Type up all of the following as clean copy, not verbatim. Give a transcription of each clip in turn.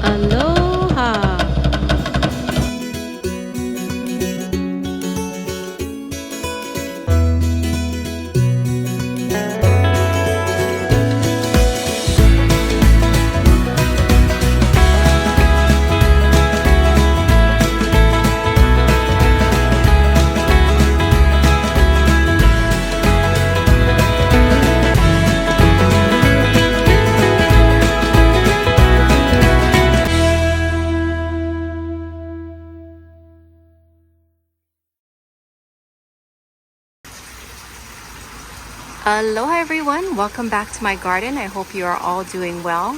Aloha! Aloha everyone, welcome back to my garden. I hope you are all doing well.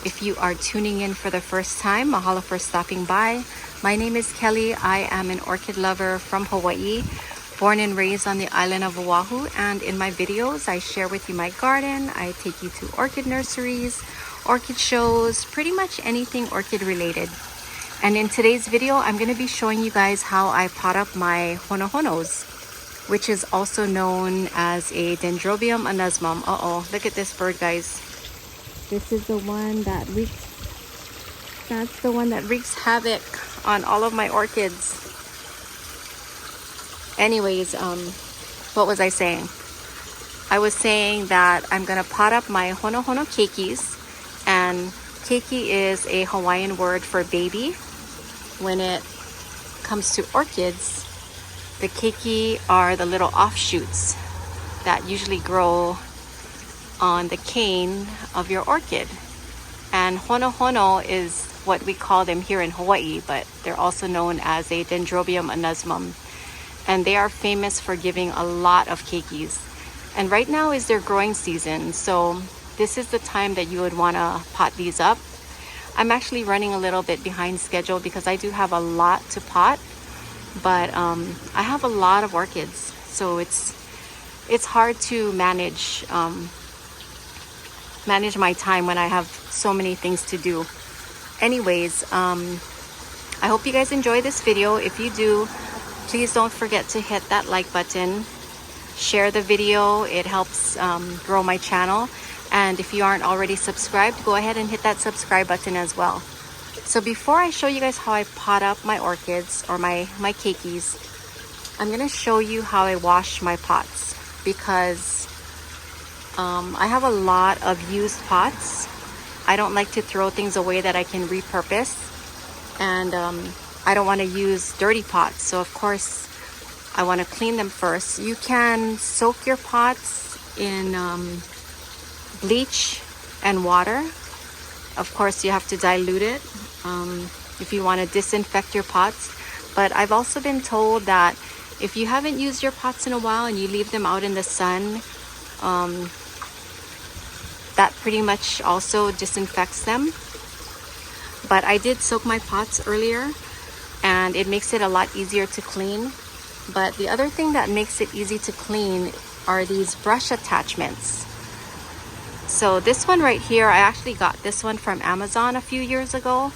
If you are tuning in for the first time, mahalo for stopping by. My name is Kelly. I am an orchid lover from Hawaii, born and raised on the island of Oahu, and in my videos I share with you my garden. I take you to orchid nurseries, orchid shows, pretty much anything orchid related. And in today's video I'm going to be showing you guys how I pot up my honohonos, which is also known as a dendrobium anosmum. Look at this bird, guys. This is the one that wreaks havoc on all of my orchids. Anyways, what was I saying? I was saying that I'm gonna pot up my Honohono Keikis, and keiki is a Hawaiian word for baby. When it comes to orchids, the keiki are the little offshoots that usually grow on the cane of your orchid. And honohono is what we call them here in Hawaii, but they're also known as a dendrobium anosmum. And they are famous for giving a lot of keikis. And right now is their growing season, so this is the time that you would want to pot these up. I'm actually running a little bit behind schedule because I do have a lot to pot. But I have a lot of orchids, so it's hard to manage my time when I have so many things to do. Anyways, I hope you guys enjoy this video. If you do, please don't forget to hit that like button, share the video. It helps grow my channel. And if you aren't already subscribed, go ahead and hit that subscribe button as well. So before I show you guys how I pot up my orchids or my keikis, I'm going to show you how I wash my pots, because I have a lot of used pots. I don't like to throw things away that I can repurpose, and I don't want to use dirty pots. So of course I want to clean them first. You can soak your pots in bleach and water. Of course you have to dilute it if you want to disinfect your pots. But I've also been told that if you haven't used your pots in a while and you leave them out in the sun, that pretty much also disinfects them. But I did soak my pots earlier, and it makes it a lot easier to clean. But the other thing that makes it easy to clean are these brush attachments. So this one right here, I actually got this one from Amazon a few years ago,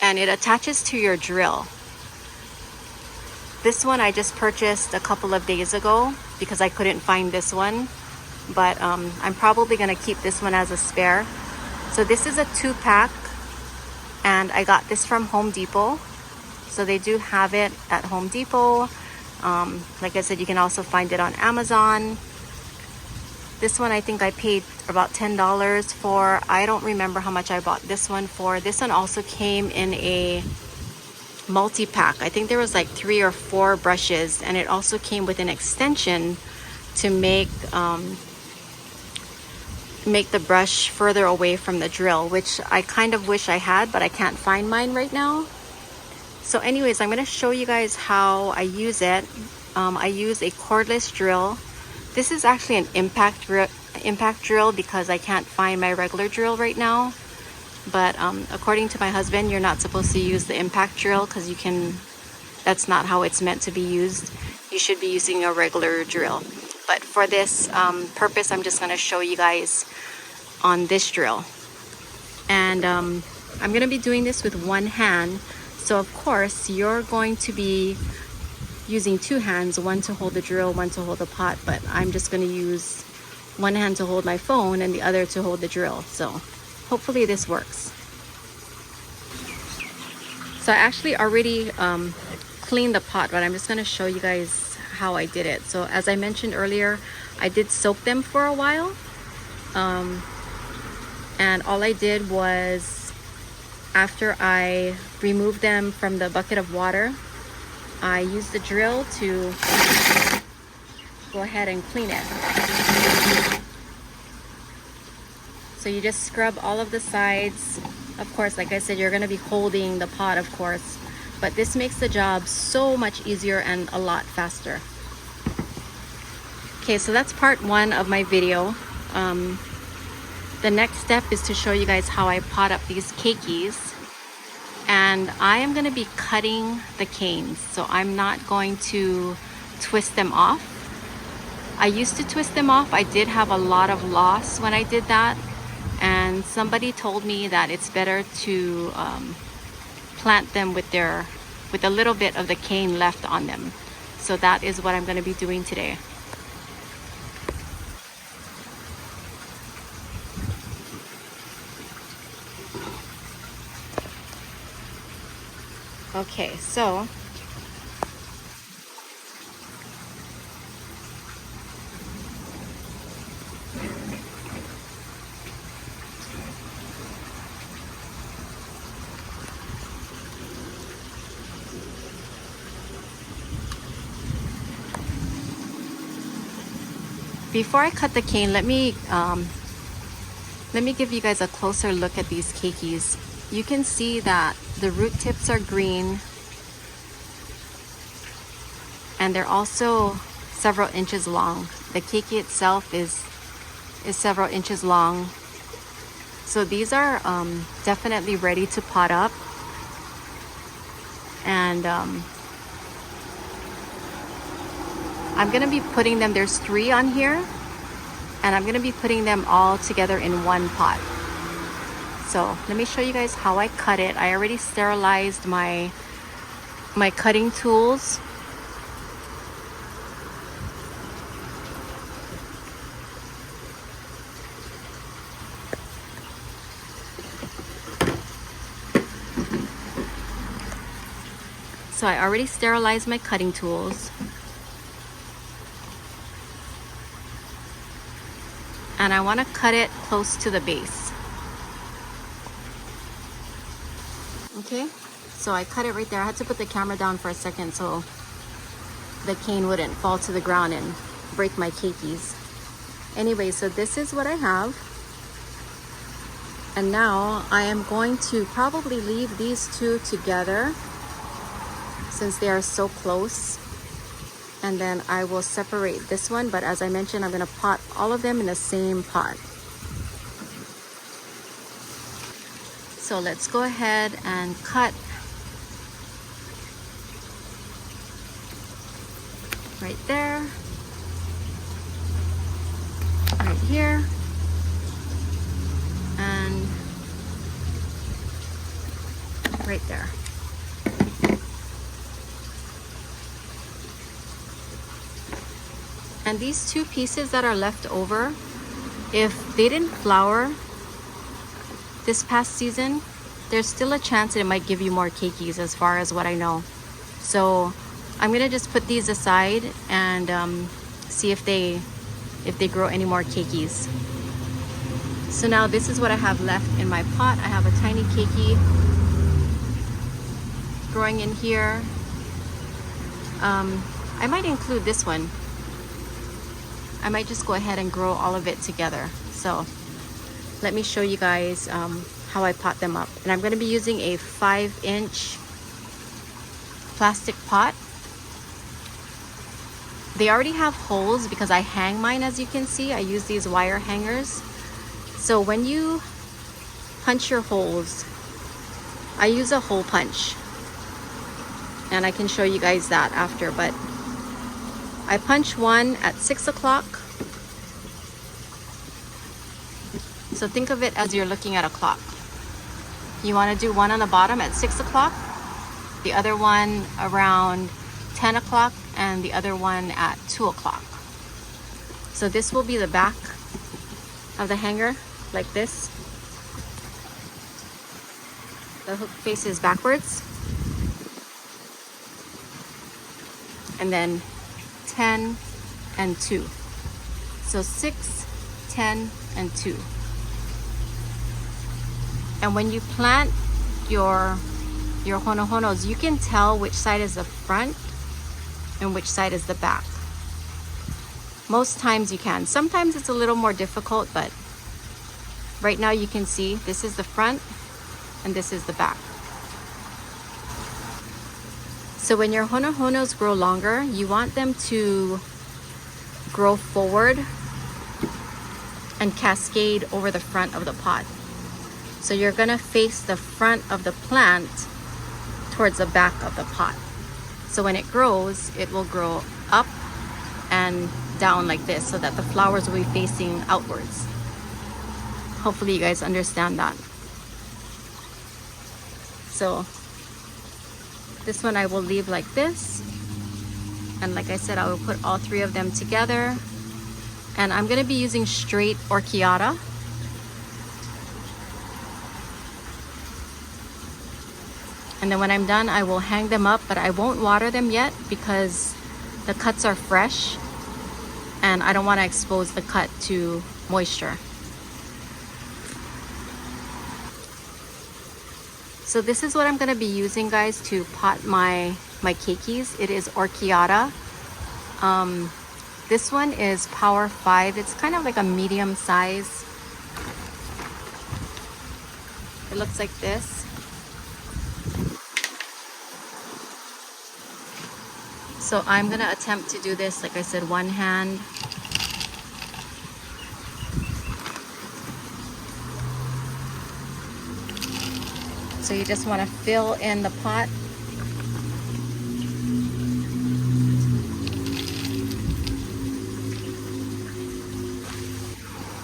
and it attaches to your drill. This one I just purchased a couple of days ago because I couldn't find this one, but I'm probably gonna keep this one as a spare. So this is a 2-pack, and I got this from Home Depot. So they do have it at Home Depot. Like I said, you can also find it on Amazon. This one I think I paid about $10 for. I don't remember how much I bought this one for. This one also came in a multi-pack. I think there was like 3 or 4 brushes, and it also came with an extension to make the brush further away from the drill, which I kind of wish I had, but I can't find mine right now. So anyways, I'm going to show you guys how I use it. I use a cordless drill. This is actually an impact drill because I can't find my regular drill right now. But according to my husband, you're not supposed to use the impact drill because that's not how it's meant to be used. You should be using a regular drill. But for this purpose, I'm just going to show you guys on this drill. And I'm going to be doing this with one hand. So of course, you're going to be using 2 hands, one to hold the drill, one to hold the pot, but I'm just going to use one hand to hold my phone and the other to hold the drill. So hopefully this works. So I actually already cleaned the pot, but I'm just going to show you guys how I did it. So as I mentioned earlier, I did soak them for a while. And all I did was, after I removed them from the bucket of water, I used the drill to go ahead and clean it. So you just scrub all of the sides. Of course, like I said, you're going to be holding the pot, of course, but this makes the job so much easier and a lot faster. Okay, so that's part one of my video. The next step is to show you guys how I pot up these keikis. And I am going to be cutting the canes, so I'm not going to twist them off. I used to twist them off. I did have a lot of loss when I did that, and somebody told me that it's better to plant them with a little bit of the cane left on them. So that is what I'm going to be doing today. Okay, so before I cut the cane, let me give you guys a closer look at these keikis. You can see that the root tips are green, and they're also several inches long. The keiki itself is several inches long. So these are definitely ready to pot up. And I'm gonna be putting them, there's 3 on here, and I'm gonna be putting them all together in one pot. So let me show you guys how I cut it. I already sterilized my cutting tools. So I already sterilized my cutting tools. And I want to cut it close to the base. Okay, so I cut it right there. I had to put the camera down for a second so the cane wouldn't fall to the ground and break my keikis. Anyway, so this is what I have. And now I am going to probably leave these 2 together since they are so close. And then I will separate this one, but as I mentioned, I'm going to pot all of them in the same pot. So let's go ahead and cut right there, right here, and right there. And these 2 pieces that are left over, if they didn't flower this past season, there's still a chance that it might give you more keikis, as far as what I know. So I'm gonna just put these aside and see if they grow any more keikis. So now this is what I have left in my pot. I have a tiny keiki growing in here. I might include this one. I might just go ahead and grow all of it together. So let me show you guys how I pot them up. And I'm going to be using a 5-inch plastic pot. They already have holes because I hang mine, as you can see. I use these wire hangers. So when you punch your holes, I use a hole punch. And I can show you guys that after, but I punch one at 6 o'clock. So think of it as you're looking at a clock. You want to do one on the bottom at 6 o'clock, the other one around 10 o'clock, and the other one at 2 o'clock. So this will be the back of the hanger, like this. The hook faces backwards. and then 10 and 2. So 6, 10, and 2. And when you plant your honohonos, you can tell which side is the front and which side is the back. Most times you can. Sometimes it's a little more difficult, but right now you can see this is the front and this is the back. So when your honohonos grow longer, you want them to grow forward and cascade over the front of the pot. So you're gonna face the front of the plant towards the back of the pot. So when it grows, it will grow up and down like this so that the flowers will be facing outwards. Hopefully you guys understand that. So this one I will leave like this. And like I said, I will put all 3 of them together. And I'm gonna be using straight orchiata. And then when I'm done, I will hang them up, but I won't water them yet because the cuts are fresh and I don't want to expose the cut to moisture. So this is what I'm going to be using, guys, to pot my keikis. It is orchiata. This one is Power 5. It's kind of like a medium size. It looks like this. So I'm gonna attempt to do this, like I said, one hand. So you just wanna fill in the pot.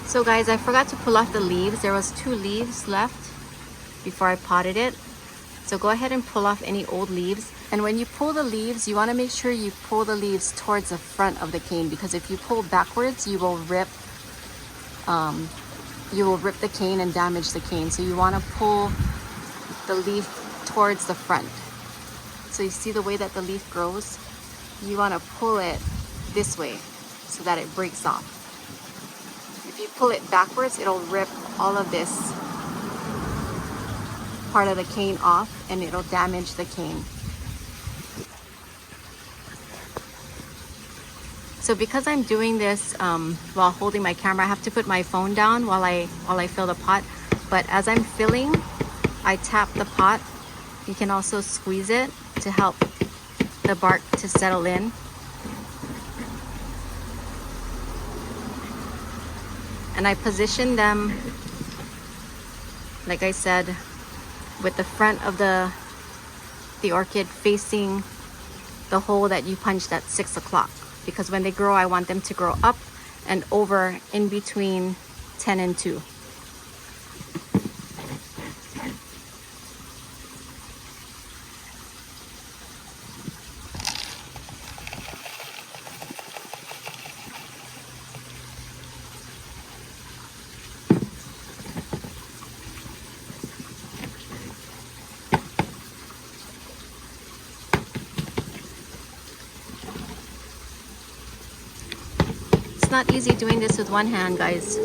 So guys, I forgot to pull off the leaves. There was 2 leaves left before I potted it. So go ahead and pull off any old leaves. And when you pull the leaves, you want to make sure you pull the leaves towards the front of the cane, because if you pull backwards, you will rip the cane and damage the cane. So you want to pull the leaf towards the front. So you see the way that the leaf grows? You want to pull it this way so that it breaks off. If you pull it backwards, it'll rip all of this part of the cane off and it'll damage the cane. So because I'm doing this while holding my camera, I have to put my phone down while I fill the pot. But as I'm filling, I tap the pot. You can also squeeze it to help the bark to settle in. And I position them, like I said, with the front of the orchid facing the hole that you punched at 6 o'clock. Because when they grow, I want them to grow up and over in between 10 and 2. It's not easy doing this with one hand, guys.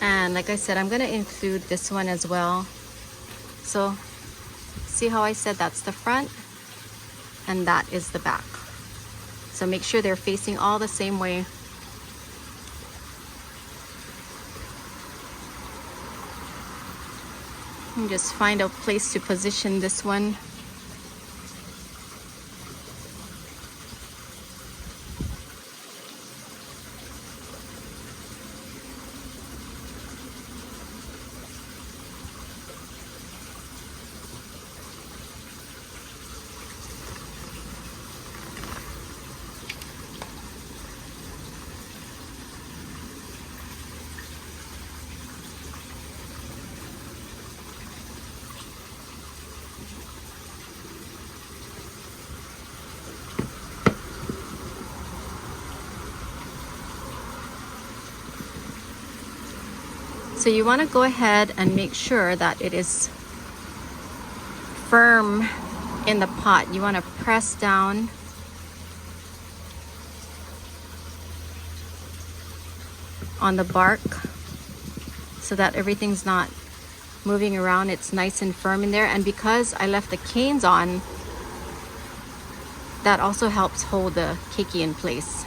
And like I said, I'm gonna include this one as well. So see how I said that's the front and that is the back. So make sure they're facing all the same way. And just find a place to position this one. So you want to go ahead and make sure that it is firm in the pot. You want to press down on the bark so that everything's not moving around. It's nice and firm in there. And because I left the canes on, that also helps hold the keiki in place.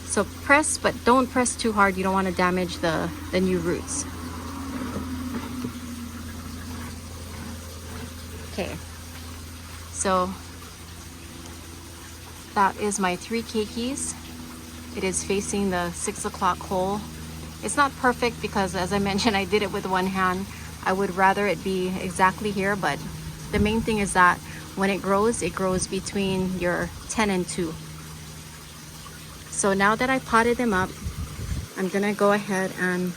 So press, but don't press too hard. You don't want to damage the new roots. Okay, so that is my 3 keikis. It is facing the 6 o'clock hole. It's not perfect because, as I mentioned, I did it with one hand. I would rather it be exactly here, but the main thing is that when it grows between your 10 and 2. So now that I potted them up, I'm gonna go ahead and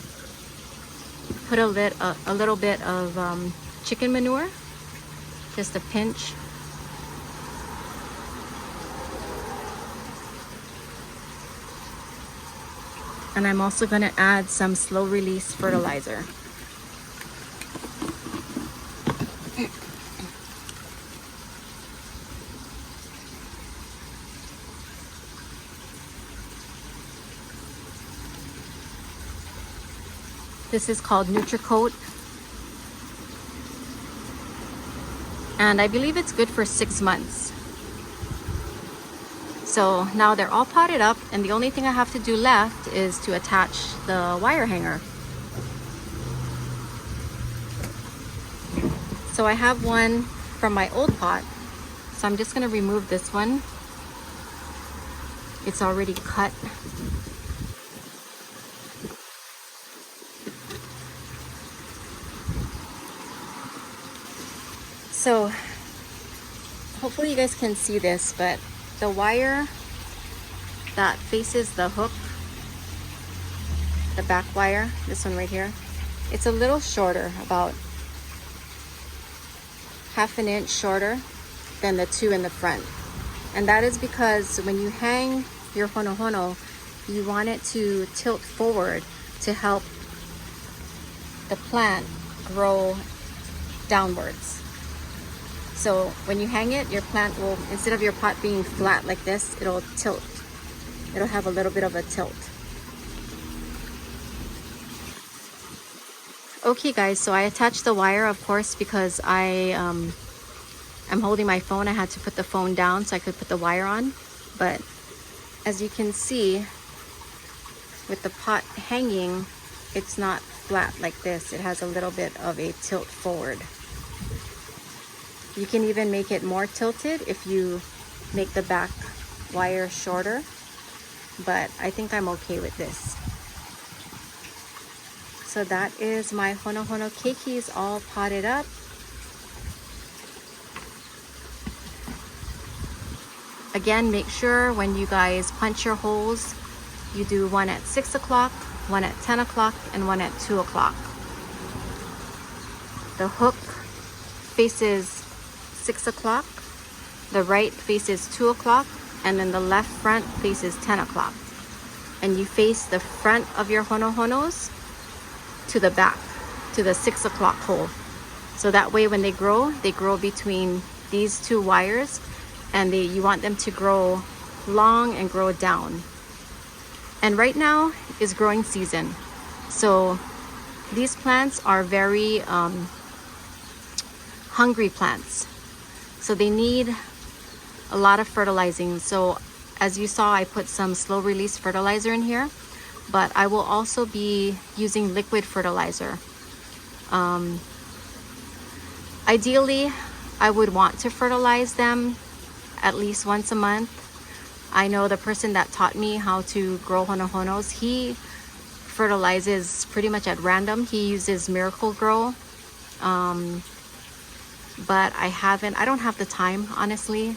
put a little bit of chicken manure, just a pinch. And I'm also gonna add some slow release fertilizer. This is called Nutricoat. And I believe it's good for 6 months. So now they're all potted up, and the only thing I have to do left is to attach the wire hanger. So I have one from my old pot, so I'm just gonna remove this one. It's already cut. So hopefully you guys can see this, but the wire that faces the hook, the back wire, this one right here, it's a little shorter, about ½ an inch shorter than the 2 in the front. And that is because when you hang your honohono, you want it to tilt forward to help the plant grow downwards. So when you hang it, your plant will, instead of your pot being flat like this, it'll tilt. It'll have a little bit of a tilt. Okay guys, so I attached the wire, of course, because I'm holding my phone. I had to put the phone down so I could put the wire on. But as you can see, with the pot hanging, it's not flat like this. It has a little bit of a tilt forward. You can even make it more tilted if you make the back wire shorter, but I think I'm okay with this. So that is my Honohono keikis all potted up. Again, make sure when you guys punch your holes, you do one at 6 o'clock, one at 10 o'clock, and one at 2 o'clock. The hook faces 6 o'clock, the right faces 2 o'clock, and then the left front faces 10 o'clock. And you face the front of your honohonos to the back, to the 6 o'clock hole. So that way when they grow between these 2 wires, and you want them to grow long and grow down. And right now is growing season. So these plants are very hungry plants. So they need a lot of fertilizing. So as you saw, I put some slow release fertilizer in here, but I will also be using liquid fertilizer. Ideally, I would want to fertilize them at least once a month. I know the person that taught me how to grow honohonos, he fertilizes pretty much at random. He uses Miracle Grow. But I don't have the time, honestly.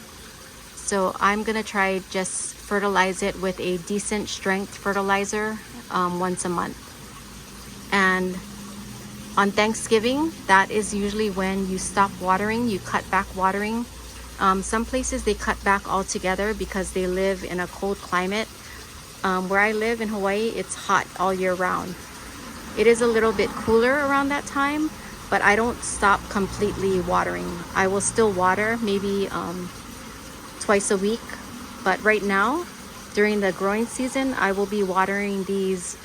So I'm gonna try just fertilize it with a decent strength fertilizer once a month. And on Thanksgiving, that is usually when you stop watering, you cut back watering. Some places they cut back altogether because they live in a cold climate. Where I live in Hawaii, it's hot all year round. It is a little bit cooler around that time, but I don't stop completely watering. I will still water maybe twice a week, but right now during the growing season I will be watering these.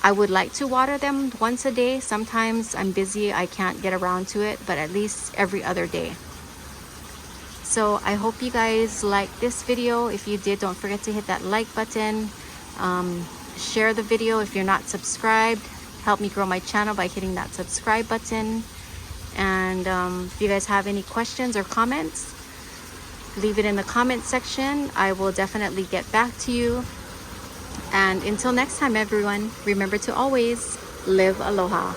I would like to water them once a day. Sometimes I'm busy, I can't get around to it, but at least every other day. So I hope you guys liked this video. If you did, don't forget to hit that like button. Share the video if you're not subscribed. Help me grow my channel by hitting that subscribe button. And if you guys have any questions or comments, leave it in the comment section. I will definitely get back to you. And until next time, everyone, remember to always live aloha.